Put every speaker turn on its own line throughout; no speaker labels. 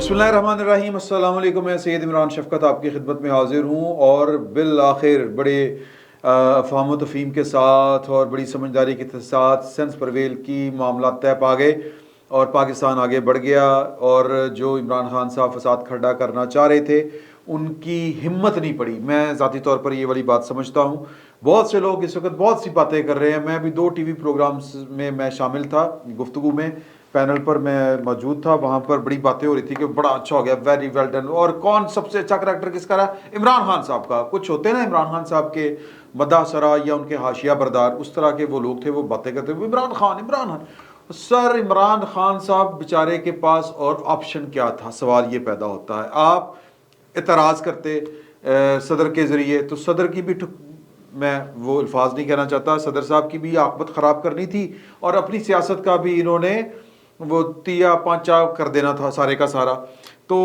बिस्मिल्लाहिर्रहमानिर्रहीम। अस्सलाम वालेकुम। मैं सैयद इमरान शफकत आपकी खिदमत में हाजिर हूँ और बिल-आखिर बड़े अफ़हाम व तफ़हीम के साथ और बड़ी समझदारी के साथ सेंस परवेल की मामला तय पा गए और पाकिस्तान आगे बढ़ गया। और जो इमरान खान साहब फसाद खड़ा करना चाह रहे थे उनकी हिम्मत नहीं पड़ी। मैं ज़ाती तौर पर ये वाली बात समझता हूँ। बहुत से लोग इस वक्त बहुत सी बातें कर रहे हैं। मैं भी 2 टीवी प्रोग्राम्स में मैं शामिल था, गुफ्तगू में पैनल पर मैं मौजूद था। वहाँ पर बड़ी बातें हो रही थी कि बड़ा अच्छा हो गया, वेरी वेल डन। और कौन सबसे अच्छा करैक्टर किसका रहा? इमरान खान साहब का। कुछ होते हैं ना इमरान खान साहब के मदासरा या उनके हाशिया बरदार, उस तरह के वो लोग थे, वो बातें करते हुए इमरान खान इमरान खान। सर इमरान खान साहब बेचारे के पास और ऑप्शन क्या था? सवाल ये पैदा होता है। आप एतराज़ करते सदर के ज़रिए, तो सदर की भी मैं वो अल्फाज नहीं कहना चाहता, सदर साहब की भी आकबत ख़राब करनी थी और अपनी सियासत का भी इन्होंने वो तिया पांचा कर देना था सारे का सारा। तो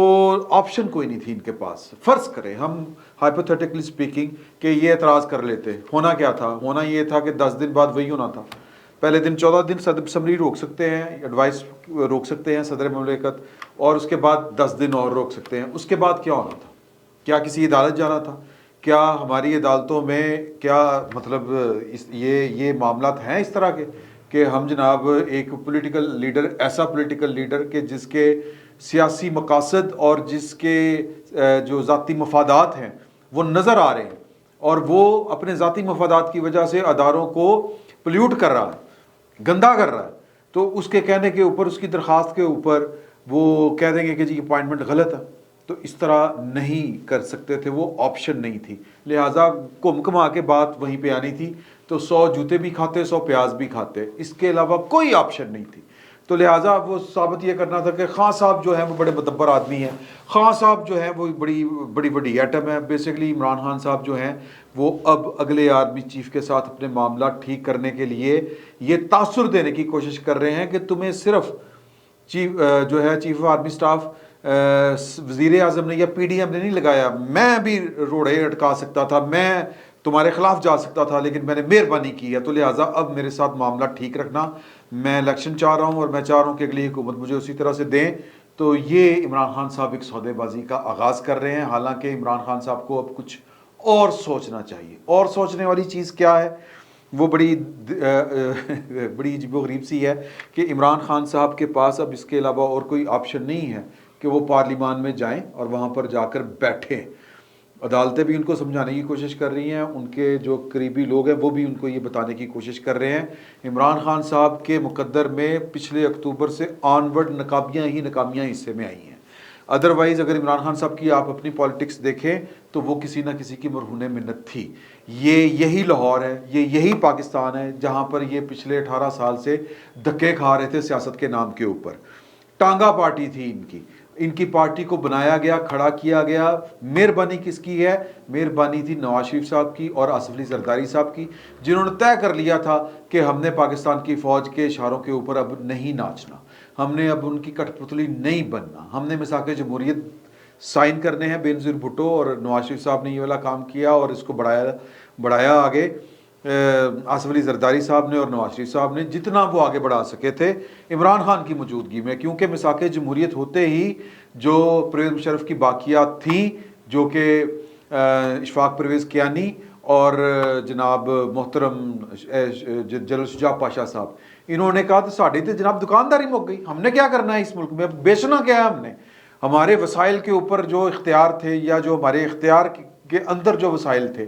ऑप्शन कोई नहीं थी इनके पास। फ़र्ज़ करें हम हाइपोथेटिकली स्पीकिंग कि ये एतराज़ कर लेते, होना क्या था? होना ये था कि 10 दिन बाद वही होना था। पहले दिन 14 दिन सदर असम्बली रोक सकते हैं, एडवाइस रोक सकते हैं सदर ममलिकत, और उसके बाद 10 दिन और रोक सकते हैं। उसके बाद क्या होना था? क्या किसी अदालत जाना था? क्या हमारी अदालतों में क्या मतलब ये मामलात हैं इस तरह के कि हम जनाब एक पॉलिटिकल लीडर, ऐसा पॉलिटिकल लीडर के जिसके सियासी मकासद और जिसके जो ज़ाती मफादात हैं वो नज़र आ रहे हैं और वो अपने ज़ाती मफादात की वजह से अदारों को पोल्यूट कर रहा है, गंदा कर रहा है, तो उसके कहने के ऊपर, उसकी दरख्वास्त के ऊपर वो कह देंगे कि जी अपॉइंटमेंट गलत है। तो इस तरह नहीं कर सकते थे, वो ऑप्शन नहीं थी। लिहाजा घुम घुमा के बात वहीं पे आनी थी। तो 100 जूते भी खाते, 100 प्याज भी खाते, इसके अलावा कोई ऑप्शन नहीं थी। तो लिहाजा वो साबित ये करना था कि खान साहब जो है वो बड़े मुदब्बर आदमी हैं, खान साहब जो है वो बड़ी बड़ी बड़ी एटम है। बेसिकली इमरान खान साहब जो हैं वो अब अगले आर्मी चीफ के साथ अपने मामला ठीक करने के लिए ये तासुर देने की कोशिश कर रहे हैं कि तुम्हें सिर्फ चीफ जो है चीफ ऑफ आर्मी स्टाफ वज़ीर आज़म ने या PDM ने नहीं लगाया। मैं भी रोड़े अटका सकता था, मैं तुम्हारे खिलाफ जा सकता था, लेकिन मैंने मेहरबानी की है। तो लिहाजा अब मेरे साथ मामला ठीक रखना। मैं इलेक्शन चाह रहा हूँ और मैं चाह रहा हूँ कि अगली हुकूमत मुझे उसी तरह से दें। तो ये इमरान खान साहब एक सौदेबाजी का आगाज़ कर रहे हैं। हालांकि इमरान खान साहब को अब कुछ और सोचना चाहिए। और सोचने वाली चीज़ क्या है? वो बड़ी बड़ी अजीबोगरीब सी है कि इमरान खान साहब के पास अब इसके अलावा और कोई ऑप्शन नहीं है कि वो पार्लिमान में जाएं और वहाँ पर जाकर बैठें। अदालतें भी उनको समझाने की कोशिश कर रही हैं, उनके जो करीबी लोग हैं वो भी उनको ये बताने की कोशिश कर रहे हैं। इमरान खान साहब के मुकद्दर में पिछले अक्टूबर से ऑनवर्ड नाकामियाँ हिस्से में आई हैं। अदरवाइज़ अगर इमरान खान साहब की आप अपनी पॉलिटिक्स देखें तो वो किसी ना किसी की मरहून मिन्नत थी। यही लाहौर है, यही पाकिस्तान है जहाँ पर ये पिछले 18 साल से धक्के खा रहे थे सियासत के नाम के ऊपर। टांगा पार्टी थी इनकी पार्टी को बनाया गया, खड़ा किया गया। मेहरबानी किसकी है? मेहरबानी थी नवाज शरीफ साहब की और आसिफ अली जरदारी साहब की, जिन्होंने तय कर लिया था कि हमने पाकिस्तान की फ़ौज के इशारों के ऊपर अब नहीं नाचना, हमने अब उनकी कठपुतली नहीं बनना, हमने मिसाक जमहूरियत साइन करने हैं। बेनज़ीर भुट्टो और नवाज शरीफ साहब ने ये वाला काम किया और इसको बढ़ाया आगे। आसिफ अली जरदारी साहब ने और नवाज शरीफ साहब ने जितना वो आगे बढ़ा सके थे इमरान खान की मौजूदगी में, क्योंकि मिसाक जमहूरियत होते ही जो परवेज़ मुशर्रफ की बाकियात थी, जो कि इशफाक परवेज़ कियानी और जनाब मोहतरम जनरल शुजा पाशा साहब, इन्होंने कहा तो साड़ी तो जनाब दुकानदारी मुक गई, हमने क्या करना है इस मुल्क में, बेचना क्या है हमने, हमारे वसाइल के ऊपर जो इख्तियार थे या जो हमारे इख्तियार के अंदर जो वसाइल थे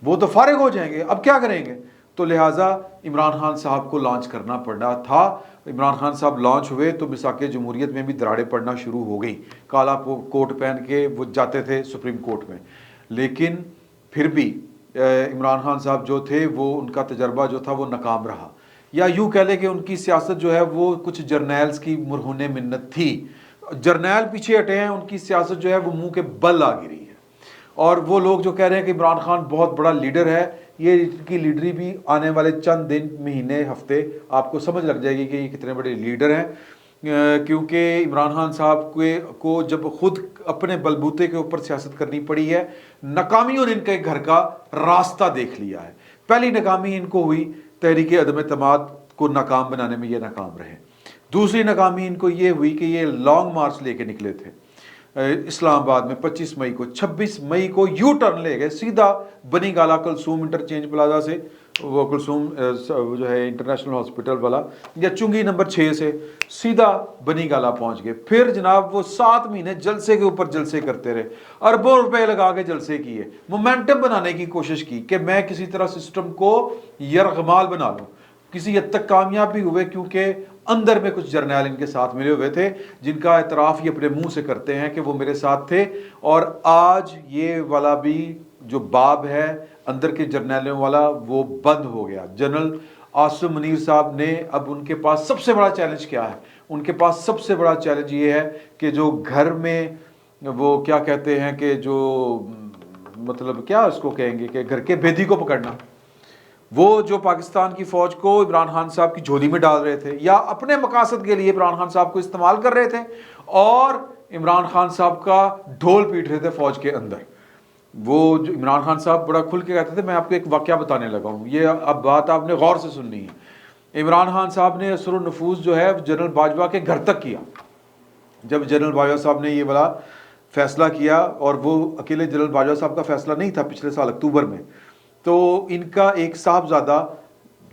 वो तो फारिग हो जाएंगे, अब क्या करेंगे? तो लिहाजा इमरान खान साहब को लॉन्च करना पड़ा था। इमरान खान साहब लॉन्च हुए तो मिसाक जमहूरियत में भी दरारें पड़ना शुरू हो गई। काला कोट पहन के वो जाते थे सुप्रीम कोर्ट में, लेकिन फिर भी इमरान खान साहब जो थे वो उनका तजर्बा जो था वो नाकाम रहा, या यूँ कह लें कि उनकी सियासत जो है वो कुछ जर्नैल्स की मरहून मिन्नत थी। जर्नैल पीछे हटे हैं, उनकी सियासत जो है वो मुँह के बल आ गिरी है। और वो लोग जो कह रहे हैं कि इमरान खान बहुत बड़ा लीडर है, ये इनकी लीडरी भी आने वाले चंद दिन, महीने, हफ्ते आपको समझ लग जाएगी कि ये कितने बड़े लीडर हैं। क्योंकि इमरान खान साहब को जब खुद अपने बलबूते के ऊपर सियासत करनी पड़ी है, नाकामी और इनके घर का रास्ता देख लिया है। पहली नाकामी इनको हुई तहरीक अदम एतमाद को नाकाम बनाने में, ये नाकाम रहे। दूसरी नाकामी इनको ये हुई कि ये लॉन्ग मार्च लेके निकले थे इस्लाम आबाद में 25 मई को, 26 मई को यू टर्न ले गए सीधा बनी गाला कुलसूम इंटरचेंज प्लाजा से, वो कुलसूम जो है इंटरनेशनल हॉस्पिटल वाला, या चुंगी नंबर 6 से सीधा बनी गाला पहुंच गए। फिर जनाब वो 7 महीने जलसे के ऊपर जलसे करते रहे, अरबों रुपए लगा के जलसे किए, मोमेंटम बनाने की कोशिश की कि मैं किसी तरह सिस्टम को यरगमाल बना लूं। किसी हद तक कामयाब भी हुए, क्योंकि अंदर में कुछ जर्नैल इनके साथ मिले हुए थे जिनका एतराफ़ ये अपने मुंह से करते हैं कि वो मेरे साथ थे। और आज ये वाला भी जो बाब है अंदर के जर्नैलों वाला, वो बंद हो गया। जनरल आसिम मुनीर साहब ने, अब उनके पास सबसे बड़ा चैलेंज क्या है? उनके पास सबसे बड़ा चैलेंज ये है कि जो घर में वो क्या कहते हैं कि जो मतलब क्या उसको कहेंगे कि घर के भेदी को पकड़ना, वो जो पाकिस्तान की फौज को इमरान खान साहब की झोली में डाल रहे थे या अपने मकासद के लिए इमरान खान साहब को इस्तेमाल कर रहे थे, और इमरान खान साहब का ढोल पीट रहे थे फौज के अंदर। वो जो इमरान खान साहब बड़ा खुल के कहते थे, मैं आपको एक वाकया बताने लगा हूँ, ये अब बात आपने गौर से सुननी है। इमरान खान साहब ने असर नफूज जो है जनरल बाजवा के घर तक किया। जब जनरल बाजवा साहब ने ये वाला फैसला किया, और वो अकेले जनरल बाजवा साहब का फैसला नहीं था, पिछले साल अक्टूबर में, तो इनका एक साहबजादा,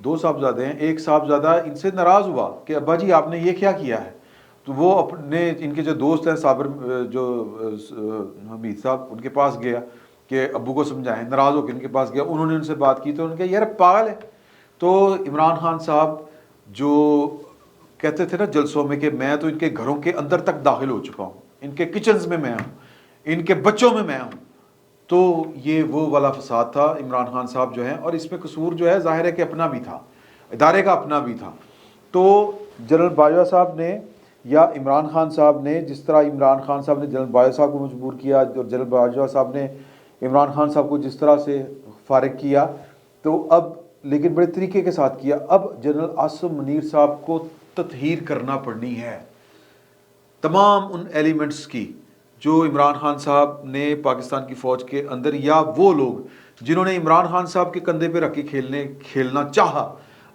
2 साहबजादे हैं, एक साहबजादा इनसे नाराज़ हुआ कि अब्बा जी आपने ये क्या किया है। तो वो अपने, इनके जो दोस्त हैं साबर, जो हमीद साहब, उनके पास गया कि अब्बू को समझाएं, नाराज़ होकर इनके पास गया। उन्होंने उनसे बात की तो उन्होंने कहा यार पागल है। तो इमरान खान साहब जो कहते थे ना जलसों में कि मैं तो इनके घरों के अंदर तक दाखिल हो चुका हूँ, इनके किचन्स में मैं हूँ, इनके बच्चों में मैं हूँ, तो ये वो वाला फसाद था। इमरान खान साहब जो है, और इसमें कसूर जो है जाहिर है कि अपना भी था, इदारे का अपना भी था। तो जनरल बाजवा साहब ने या इमरान खान साहब ने, जिस तरह इमरान खान साहब ने जनरल बाजवा साहब को मजबूर किया, और जनरल बाजवा साहब ने इमरान खान साहब को जिस तरह से फारिग किया, तो अब लेकिन बड़े तरीके के साथ किया। अब जनरल आसिम मुनीर साहब को तत्हीर करना पड़नी है तमाम उन एलिमेंट्स की जो इमरान खान साहब ने पाकिस्तान की फ़ौज के अंदर, या वो लोग जिन्होंने इमरान खान साहब के कंधे पे रख के खेलना चाहा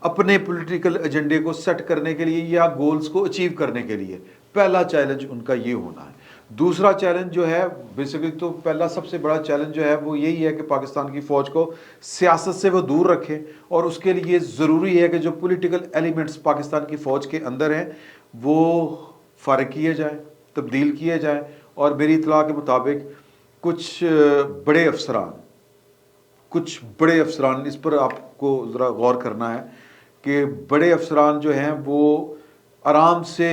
अपने पॉलिटिकल एजेंडे को सेट करने के लिए या गोल्स को अचीव करने के लिए। पहला चैलेंज उनका ये होना है। दूसरा चैलेंज जो है, बेसिकली तो पहला सबसे बड़ा चैलेंज जो है वो यही है कि पाकिस्तान की फ़ौज को सियासत से वो दूर रखे, और उसके लिए ज़रूरी है कि जो पॉलिटिकल एलिमेंट्स पाकिस्तान की फ़ौज के अंदर हैं वो फ़ारिग किए जाए, तब्दील किए जाए। और मेरी इत्तला के मुताबिक कुछ बड़े अफसरान, इस पर आपको ज़रा गौर करना है कि बड़े अफसरान जो हैं वो आराम से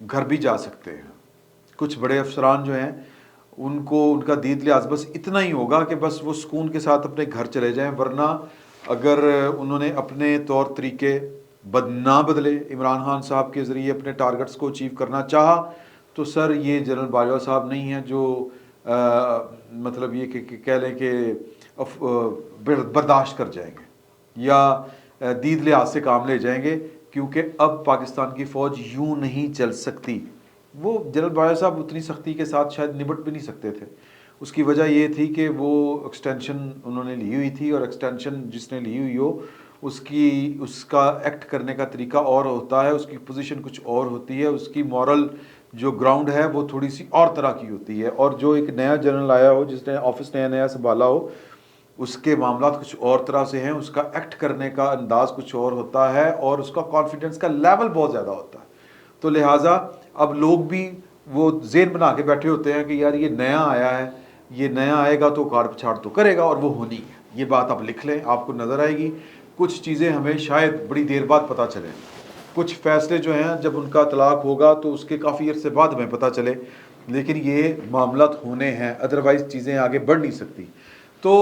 घर भी जा सकते हैं। कुछ बड़े अफसरान जो हैं उनको, उनका दीद लिहाज बस इतना ही होगा कि बस वो सुकून के साथ अपने घर चले जाएं, वरना अगर उन्होंने अपने तौर तरीके ना बदले, इमरान खान साहब के ज़रिए अपने टारगेट्स को अचीव करना चाहा, तो सर ये जनरल बाजवा साहब नहीं हैं जो मतलब ये कह लें कि बर्दाश्त कर जाएंगे या दीद लिहाज से काम ले जाएंगे, क्योंकि अब पाकिस्तान की फ़ौज यूं नहीं चल सकती। वो जनरल बाजवा साहब उतनी सख्ती के साथ शायद निपट भी नहीं सकते थे। उसकी वजह ये थी कि वो एक्सटेंशन उन्होंने ली हुई थी, और एक्सटेंशन जिसने ली हुई हो उसका एक्ट करने का तरीका और होता है, उसकी पोजीशन कुछ और होती है, उसकी मॉरल जो ग्राउंड है वो थोड़ी सी और तरह की होती है। और जो एक नया जनरल आया हो, जिसने ऑफिस नया नया संभाला हो, उसके मामला कुछ और तरह से हैं, उसका एक्ट करने का अंदाज कुछ और होता है, और उसका कॉन्फिडेंस का लेवल बहुत ज़्यादा होता है। तो लिहाजा अब लोग भी वो ज़ेन बना के बैठे होते हैं कि यार ये नया आया है, ये नया आएगा तो कार पछाड़ तो करेगा, और वो होनी है। ये बात आप लिख लें, आपको नज़र आएगी। कुछ चीज़ें हमें शायद बड़ी देर बाद पता चलें, कुछ फैसले जो हैं जब उनका तलाक होगा तो उसके काफ़ी अरसे बाद हमें पता चले, लेकिन ये मामला होने हैं, अदरवाइज़ चीज़ें आगे बढ़ नहीं सकती। तो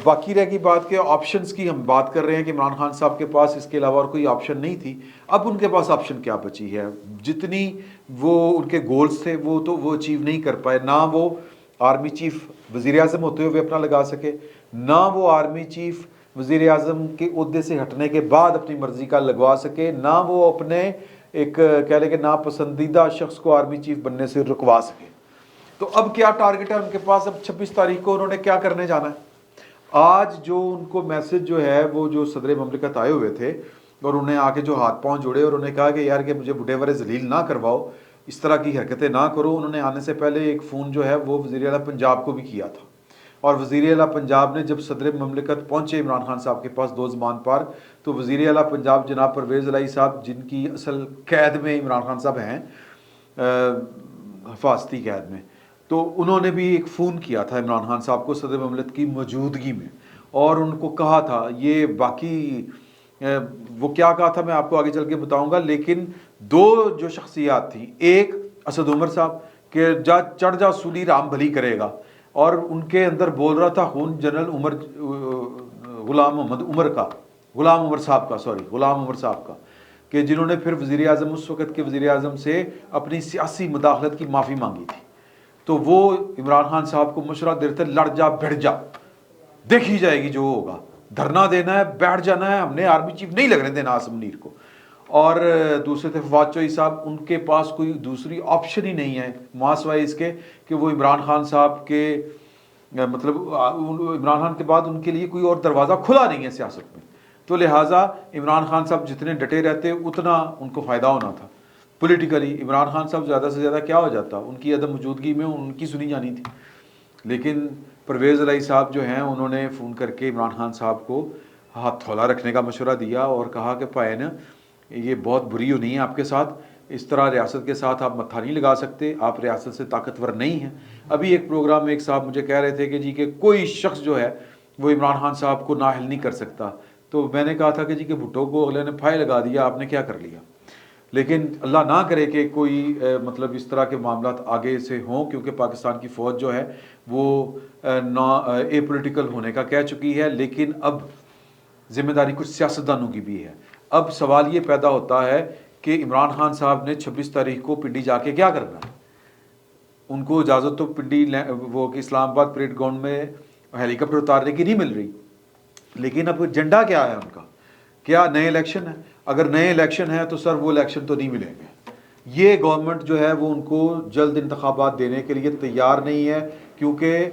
बाकी रह की बात के ऑप्शंस की हम बात कर रहे हैं कि इमरान खान साहब के पास इसके अलावा और कोई ऑप्शन नहीं थी। अब उनके पास ऑप्शन क्या बची है? जितनी वो उनके गोल्स थे वो तो वो अचीव नहीं कर पाए। ना वो आर्मी चीफ वज़ीर आज़म होते हुए अपना लगा सके, ना वो आर्मी चीफ वज़ीर आज़म के ओहदे से हटने के बाद अपनी मर्ज़ी का लगवा सके, ना वो अपने एक कह लें कि नापसंदीदा शख्स को आर्मी चीफ बनने से रुकवा सके। तो अब क्या टारगेट है उनके पास? अब 26 तारीख को उन्होंने क्या करने जाना है? आज जो उनको मैसेज जो है वो जो सदर ममलिकत आए हुए थे और उन्हें आके जो हाथ पांव जोड़े और उन्हें कहा कि यार कि मुझे बुढ़े वरे जलील ना करवाओ, اس طرح کی حرکتیں نہ کرو. انہوں نے آنے سے پہلے ایک فون جو ہے وہ وزیر اعلیٰ پنجاب کو بھی کیا تھا, اور وزیر اعلیٰ پنجاب نے جب صدر مملکت پہنچے عمران خان صاحب کے پاس 2 زمان پر, تو وزیر اعلیٰ پنجاب جناب پرویز الہی صاحب, جن کی اصل قید میں عمران خان صاحب ہیں, حفاظتی قید میں, تو انہوں نے بھی ایک فون کیا تھا عمران خان صاحب کو صدر مملکت کی موجودگی میں, اور ان کو کہا تھا, یہ باقی وہ کیا کہا تھا میں آپ کو آگے چل کے بتاؤں گا, لیکن 2 جو شخصیات تھیں, ایک اسد عمر صاحب کہ چڑھ جا سولی رام بھلی کرے گا, اور ان کے اندر بول رہا تھا خون جنرل عمر غلام محمد عمر کا, غلام عمر صاحب کا, کہ جنہوں نے پھر وزیر اعظم, اس وقت کے وزیر اعظم سے اپنی سیاسی مداخلت کی معافی مانگی تھی. تو وہ عمران خان صاحب کو مشورہ دے رہے تھے, لڑ جا بھڑ جا, دیکھی جائے گی جو ہوگا, دھرنا دینا ہے, بیٹھ جانا ہے, ہم نے آرمی چیف نہیں لگنے دینا آصم منیر کو. اور دوسرے تھے فواد چوہی صاحب, ان کے پاس کوئی دوسری آپشن ہی نہیں ہے ماں سوائے اس کے کہ وہ عمران خان صاحب کے مطلب عمران خان کے بعد ان کے لیے کوئی اور دروازہ کھلا نہیں ہے سیاست میں. تو لہٰذا عمران خان صاحب جتنے ڈٹے رہتے اتنا ان کو فائدہ ہونا تھا پولیٹیکلی. عمران خان صاحب زیادہ سے زیادہ کیا ہو جاتا, ان کی عدم موجودگی میں ان کی سنی جانی تھی. لیکن پرویز الہی صاحب جو ہیں, انہوں نے فون کر کے عمران خان صاحب کو ہاتھ تھولا رکھنے کا مشورہ دیا, اور کہا کہ پائے نا یہ بہت بری ہونی ہے آپ کے ساتھ, اس طرح ریاست کے ساتھ آپ متھا نہیں لگا سکتے, آپ ریاست سے طاقتور نہیں ہیں. ابھی ایک پروگرام میں ایک صاحب مجھے کہہ رہے تھے کہ جی کہ کوئی شخص جو ہے وہ عمران خان صاحب کو نااہل نہیں کر سکتا. تو میں نے کہا تھا کہ جی کہ بھٹو کو اگلے نے پھائے لگا دیا, آپ نے کیا کر لیا. لیکن اللہ نہ کرے کہ کوئی مطلب اس طرح کے معاملات آگے سے ہوں, کیونکہ پاکستان کی فوج جو ہے وہ اے پولیٹیکل ہونے کا کہہ چکی ہے. لیکن اب ذمہ داری کچھ سیاستدانوں کی بھی ہے. اب سوال یہ پیدا ہوتا ہے کہ عمران خان صاحب نے 26 تاریخ کو پنڈی جا کے کیا کرنا ہے. ان کو اجازت تو پنڈی وہ کہ اسلام آباد پریڈ گراؤنڈ میں ہیلی کاپٹر اتارنے کی نہیں مل رہی, لیکن اب ایجنڈا کیا ہے ان کا, کیا نئے الیکشن ہے. اگر نئے الیکشن ہے تو سر وہ الیکشن تو نہیں ملیں گے. یہ گورنمنٹ جو ہے وہ ان کو جلد انتخابات دینے کے لیے تیار نہیں ہے, کیونکہ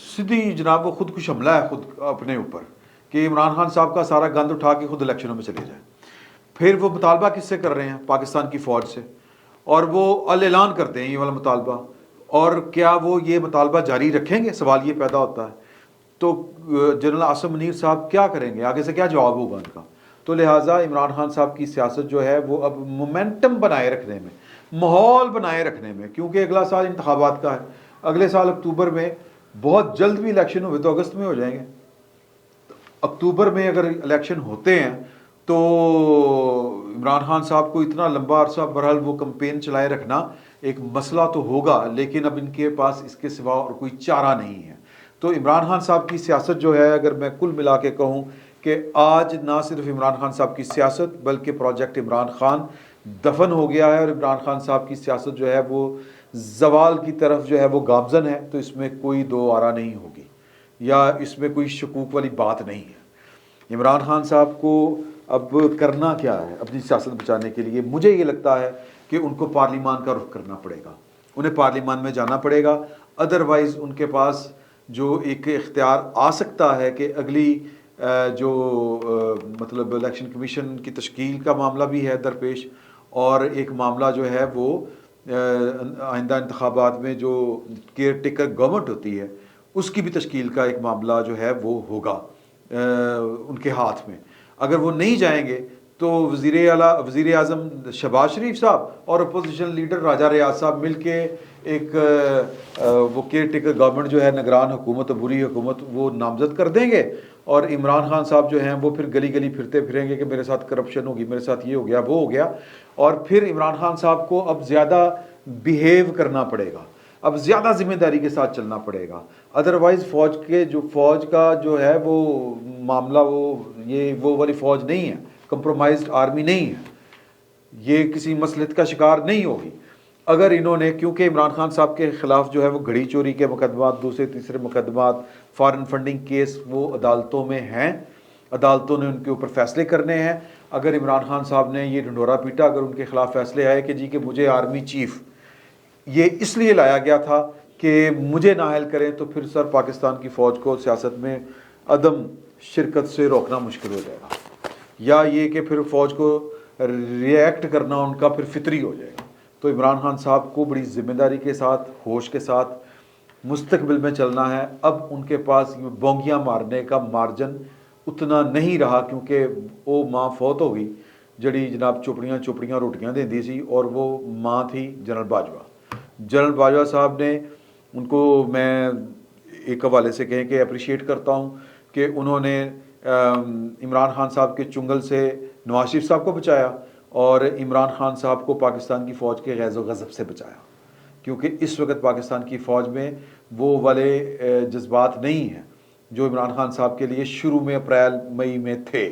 سیدھی جناب وہ خود کش حملہ ہے خود اپنے اوپر کہ عمران خان صاحب کا سارا گند اٹھا کے خود الیکشنوں میں چلے جائیں. پھر وہ مطالبہ کس سے کر رہے ہیں, پاکستان کی فوج سے, اور وہ اعلان کرتے ہیں یہ والا مطالبہ, اور کیا وہ یہ مطالبہ جاری رکھیں گے, سوال یہ پیدا ہوتا ہے. تو جنرل آصم منیر صاحب کیا کریں گے, آگے سے کیا جواب ہوگا ان کا. تو لہٰذا عمران خان صاحب کی سیاست جو ہے وہ اب مومنٹم بنائے رکھنے میں, ماحول بنائے رکھنے میں, کیونکہ اگلا سال انتخابات کا ہے, اگلے سال اکتوبر میں, بہت جلد بھی الیکشن ہوئے تو اگست میں ہو جائیں گے. اکتوبر میں اگر الیکشن ہوتے ہیں تو عمران خان صاحب کو اتنا لمبا عرصہ برحال وہ کمپین چلائے رکھنا ایک مسئلہ تو ہوگا, لیکن اب ان کے پاس اس کے سوا اور کوئی چارہ نہیں ہے. تو عمران خان صاحب کی سیاست جو ہے, اگر میں کل ملا کے کہوں کہ آج نہ صرف عمران خان صاحب کی سیاست بلکہ پروجیکٹ عمران خان دفن ہو گیا ہے, اور عمران خان صاحب کی سیاست جو ہے وہ زوال کی طرف جو ہے وہ گامزن ہے. تو اس میں کوئی دو آرا نہیں ہوگی, یا اس میں کوئی شکوک والی بات نہیں ہے. عمران خان صاحب کو اب کرنا کیا ہے اپنی سیاست بچانے کے لیے؟ مجھے یہ لگتا ہے کہ ان کو پارلیمان کا رخ کرنا پڑے گا, انہیں پارلیمان میں جانا پڑے گا. ادروائز ان کے پاس جو ایک اختیار آ سکتا ہے کہ اگلی جو مطلب الیکشن کمیشن کی تشکیل کا معاملہ بھی ہے درپیش, اور ایک معاملہ جو ہے وہ آئندہ انتخابات میں جو کیئر ٹیکر گورنمنٹ ہوتی ہے اس کی بھی تشکیل کا ایک معاملہ جو ہے وہ ہوگا ان کے ہاتھ میں. اگر وہ نہیں جائیں گے تو وزیر اعظم شہباز شریف صاحب اور اپوزیشن لیڈر راجہ ریاض صاحب مل کے ایک وہ کیئر ٹیکر گورنمنٹ جو ہے, نگران حکومت, عبوری حکومت, وہ نامزد کر دیں گے. اور عمران خان صاحب جو ہیں وہ پھر گلی گلی پھرتے پھریں گے کہ میرے ساتھ کرپشن ہوگی, میرے ساتھ یہ ہو گیا, وہ ہو گیا. اور پھر عمران خان صاحب کو اب زیادہ بیہیو کرنا پڑے گا, اب زیادہ ذمہ داری کے ساتھ چلنا پڑے گا. ادروائز فوج کا جو ہے وہ معاملہ وہ والی فوج نہیں ہے, کمپرومائزڈ آرمی نہیں ہے, یہ کسی مصلحت کا شکار نہیں ہوگی. اگر انہوں نے, کیونکہ عمران خان صاحب کے خلاف جو ہے وہ گھڑی چوری کے مقدمات, دوسرے تیسرے مقدمات, فارن فنڈنگ کیس وہ عدالتوں میں ہیں, عدالتوں نے ان کے اوپر فیصلے کرنے ہیں. اگر عمران خان صاحب نے یہ ڈھنڈورا پیٹا, اگر ان کے خلاف فیصلے آئے کہ جی کہ مجھے آرمی چیف یہ اس لیے لایا گیا تھا کہ مجھے نااہل کریں, تو پھر سر پاکستان کی فوج کو سیاست میں عدم شرکت سے روکنا مشکل ہو جائے گا, یا یہ کہ پھر فوج کو ری ایکٹ کرنا ان کا پھر فطری ہو جائے گا. تو عمران خان صاحب کو بڑی ذمہ داری کے ساتھ، ہوش کے ساتھ مستقبل میں چلنا ہے۔ اب ان کے پاس بونگیاں مارنے کا مارجن اتنا نہیں رہا، کیونکہ وہ ماں فوت ہو گئی جڑی جناب چپڑیاں روٹیاں دیندی سی، اور وہ ماں تھی جنرل باجوہ۔ جنرل باجوہ صاحب نے، ان کو میں ایک حوالے سے کہیں کہ اپریشیٹ کرتا ہوں کہ انہوں نے عمران خان صاحب کے چنگل سے نواز شریف صاحب کو بچایا، اور عمران خان صاحب کو پاکستان کی فوج کے غیظ و غضب سے بچایا، کیونکہ اس وقت پاکستان کی فوج میں وہ والے جذبات نہیں ہیں جو عمران خان صاحب کے لیے شروع میں اپریل مئی میں تھے۔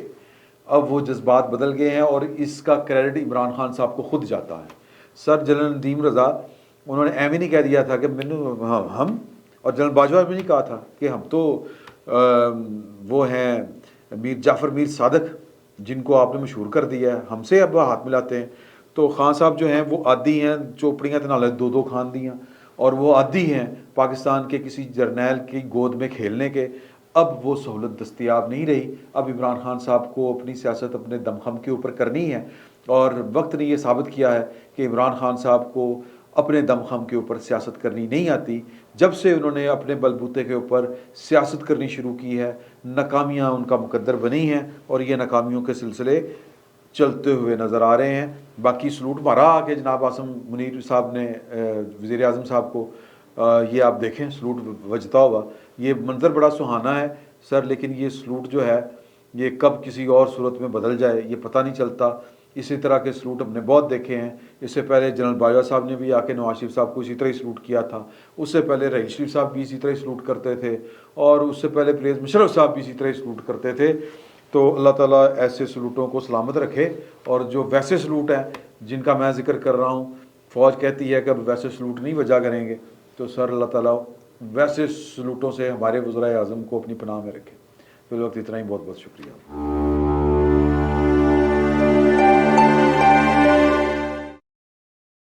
اب وہ جذبات بدل گئے ہیں، اور اس کا کریڈٹ عمران خان صاحب کو خود جاتا ہے۔ سر جنرل ندیم رضا، انہوں نے ایم ہی نہیں کہہ دیا تھا کہ ہم، اور جنرل باجوہ بھی نہیں کہا تھا کہ ہم تو وہ ہیں میر جعفر میر صادق جن کو آپ نے مشہور کر دیا ہے، ہم سے اب ہاتھ ملاتے ہیں۔ تو خان صاحب جو ہیں وہ عادی ہیں چوپڑیاں تنالے دو کھان دیاں، اور وہ عادی ہیں پاکستان کے کسی جرنیل کی گود میں کھیلنے کے۔ اب وہ سہولت دستیاب نہیں رہی، اب عمران خان صاحب کو اپنی سیاست اپنے دمخم کے اوپر کرنی ہے، اور وقت نے یہ ثابت کیا ہے کہ عمران خان صاحب کو اپنے دمخم کے اوپر سیاست کرنی نہیں آتی۔ جب سے انہوں نے اپنے بل بوتے کے اوپر سیاست کرنی شروع کی ہے، ناکامیاں ان کا مقدر بنی ہیں، اور یہ ناکامیوں کے سلسلے چلتے ہوئے نظر آ رہے ہیں۔ باقی سلوٹ مارا کہ جناب عاصم منیر صاحب نے وزیر اعظم صاحب کو، یہ آپ دیکھیں سلوٹ وجتا ہوا، یہ منظر بڑا سہانا ہے سر، لیکن یہ سلوٹ جو ہے یہ کب کسی اور صورت میں بدل جائے یہ پتہ نہیں چلتا۔ اسی طرح کے سلوٹ ہم نے بہت دیکھے ہیں۔ اس سے پہلے جنرل باجوہ صاحب نے بھی آ کے نواز شریف صاحب کو اسی طرح ہی سلوٹ کیا تھا، اس سے پہلے رئیس شریف صاحب بھی اسی طرح ہی سلوٹ کرتے تھے، اور اس سے پہلے پرویز مشرف صاحب بھی اسی طرح ہی سلوٹ کرتے تھے۔ تو اللہ تعالیٰ ایسے سلوٹوں کو سلامت رکھے، اور جو ویسے سلوٹ ہیں جن کا میں ذکر کر رہا ہوں، فوج کہتی ہے کہ اب ویسے سلوٹ نہیں بجا کریں گے، تو سر اللہ تعالیٰ ویسے سلوٹوں سے ہمارے وزرائے اعظم کو اپنی پناہ میں رکھے۔ فی الوقت اتنا ہی، بہت بہت شکریہ۔